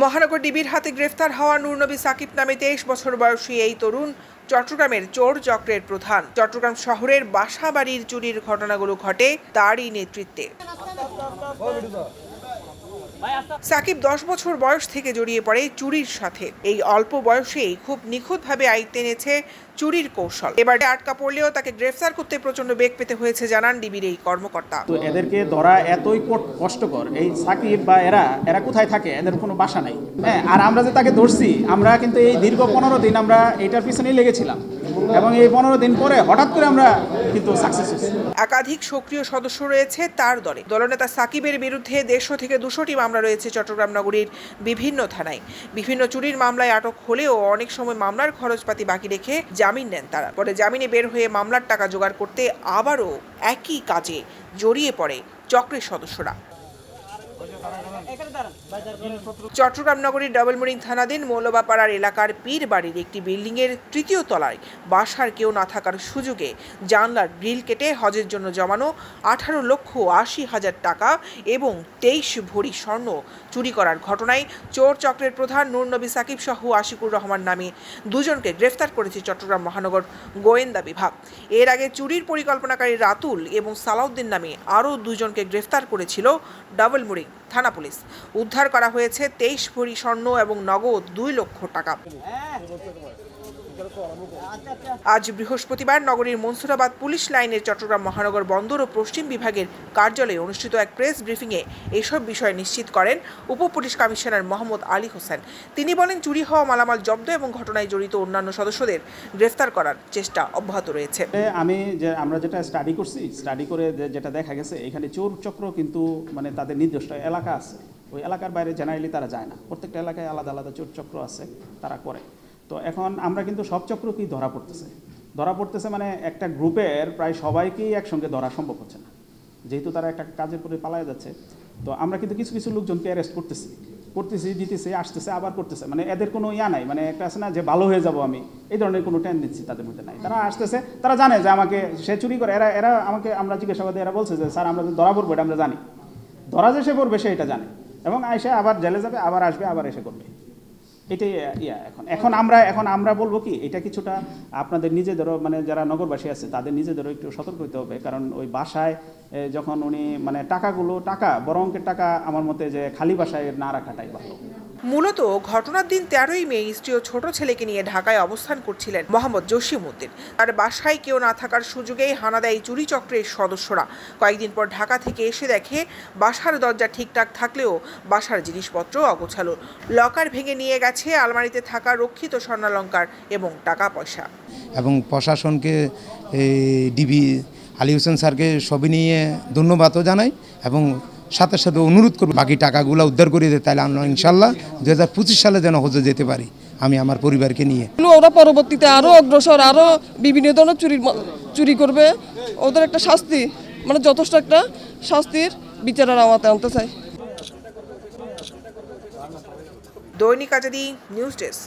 মহানগর ডিবির হাতে গ্রেফতার হওয়া নূরনবী সাকিব নামে 23 বছর বয়সী এই তরুণ চট্টগ্রামের চোর চক্রের প্রধান। চট্টগ্রাম শহরের বাসা বাড়ির চুরির ঘটনাগুলো ঘটে তারই নেতৃত্বে। সাকিব 10 বছর বয়স থেকে জড়িয়ে পড়ে চুরির সাথে। এই অল্প বয়সেই খুব নিখুঁতভাবে আয়ত্তে এনেছে চুরির কৌশল। এবারে আটকা পড়লেও তাকে গ্রেফতার করতে প্রচন্ড বেগ পেতে হয়েছে জানান ডিবির এই কর্মকর্তা। তো এদেরকে ধরা এতই কষ্টকর। এই সাকিব বা এরা কোথায় থাকে, এদের কোনো বাসা নাই। হ্যাঁ, আর আমরা যে তাকে ধরছি, আমরা কিন্তু এই দীর্ঘ 15 দিন আমরা এটার পিছনেই লেগেছিলাম এবং এই 15 দিন পরে হঠাৎ করে আমরা কিন্তু সাকসেস হয়েছি। একাধিক সক্রিয় সদস্য রয়েছে তার দলে। দলনেতা সাকিবের বিরুদ্ধে 150 থেকে 200টি মামলা রয়েছে চট্টগ্রাম নগরীর বিভিন্ন থানায়। বিভিন্ন চুরির মামলায় আটক হলেও অনেক সময় মামলার খরচপাতি বাকি রেখে জামিন নেন তারা। পরে জামিনে বের হয়ে মামলার টাকা জোগাড় করতে আবারও একই কাজে জড়িয়ে পড়ে চক্রের সদস্যরা। চট্টগ্রাম নগরীর ডাবলমুরিং থানাধীন মৌলবাপাড়ার এলাকার পীর বাড়ির একটি বিল্ডিংয়ের 3য় তলায় বাসার কেউ না থাকার সুযোগে জানলার গ্রিল কেটে হজের জন্য জমানো 18,80,000 টাকা এবং 23 ভরি স্বর্ণ চুরি করার ঘটনায় চোর চক্রের প্রধান নূরনবী সাকিব সহ আশিকুর রহমান নামে দুজনকে গ্রেফতার করেছে চট্টগ্রাম মহানগর গোয়েন্দা বিভাগ। এর আগে চুরির পরিকল্পনাকারী রাতুল এবং সালাউদ্দিন নামে আরও দুজনকে গ্রেফতার করেছিল ডাবলমুরিং থানা পুলিশ। উদ্ধার করা হয়েছে 23 ভরি স্বর্ণ এবং নগদ 2 লক্ষ টাকা। আজ বৃহস্পতিবার নগরীর মনসুরাবাদ পুলিশ লাইনের চট্টগ্রাম মহানগর বন্দর ও পশ্চিম বিভাগের কার্যালয়ে অনুষ্ঠিত এক প্রেস ব্রিফিংয়ে এসব বিষয় নিশ্চিত করেন উপপুলিশ কমিশনার মোহাম্মদ আলী হোসেন। তিনি বলেন, চুরি হওয়া মালামাল জব্দ এবং ঘটনায় জড়িত অন্যান্য সদস্যদের গ্রেফতার করার চেষ্টা অব্যাহত রয়েছে। আমরা যেটা স্টাডি করে যেটা দেখা গেছে, এখানে চোর চক্র কিন্তু মানে তাদের নির্দিষ্ট এলাকা আছে। ওই এলাকার বাইরে জেনারেলি তারা যায় না। প্রত্যেকটা এলাকায় আলাদা আলাদা চোর চক্র আছে, তারা করে। তো এখন আমরা কিন্তু সব চক্রকেই ধরা পড়তেছে মানে একটা গ্রুপের প্রায় সবাইকেই একসঙ্গে ধরা সম্ভব হচ্ছে না, যেহেতু তারা একটা কাজের পরে পালায় যাচ্ছে। তো আমরা কিন্তু কিছু কিছু লোকজনকে অ্যারেস্ট করতেছি দিতেছি, আসতেছে, আবার করতেছে। মানে এদের কোনো নাই, মানে একটা আছে না যে ভালো হয়ে যাব আমি, এই ধরনের কোনো টেন্ডেন্সি তাদের মধ্যে নাই। তারা আসতেছে, তারা জানে যে আমাকে সে চুরি করে। এরা আমাকে, আমরা জিজ্ঞাসাবাদে এরা বলছে যে স্যার আমরা যে ধরা পড়বো এটা আমরা জানি, ধরা যে সে পড়বে সে এটা জানে এবং এসে আবার জেলে যাবে, আবার আসবে, আবার এসে করবে। এটাই এখন আমরা বলবো কি, এটা কিছুটা আপনাদের নিজেদেরও, মানে যারা নগরবাসী আছে তাদের নিজেদেরও একটু সতর্ক হতে হবে। কারণ ওই বাসায় যখন উনি মানে টাকা বড় অঙ্কের টাকা, আমার মতে যে খালি বাসায় না রাখাটাই ভালো। মূলত ঘটনার দিন 13ই মে স্ত্রী ও ছোট ছেলেকে নিয়ে ঢাকায় অবস্থান করছিলেন মোহাম্মদ জসিমউদ্দিন। তার বাসায় কেউ না থাকার সুযোগেই হানা দেয় চুরি চক্রের সদস্যরা। কয়েকদিন পর ঢাকা থেকে এসে দেখে বাসার দরজা ঠিকঠাক থাকলেও বাসার জিনিসপত্র অগোছালো। লকার ভেঙে নিয়ে গেছে আলমারিতে থাকা রক্ষিত স্বর্ণালংকার এবং টাকা পয়সা। এবং প্রশাসনকে ডিবি আলী হোসেন স্যারকে সবই নিয়ে ধন্যবাদও জানাই এবং সাথে সাথে অনুরোধ করব বাকি টাকাগুলো উদ্ধার করে দিতে, তাহলে আমরা ইনশাল্লাহ 2025 সালে যেন হজে যেতে পারি আমি আমার পরিবারকে নিয়ে। ওরা পরবর্তীতে আরও অগ্রসর, আরও বিভিন্ন ধরনের চুরি করবে। ওদের একটা শাস্তি, মানে যথেষ্ট একটা শাস্তির বিচারের আওতায় আনতে চাই। দৈনিক আজাদী নিউজ ডেস্ক।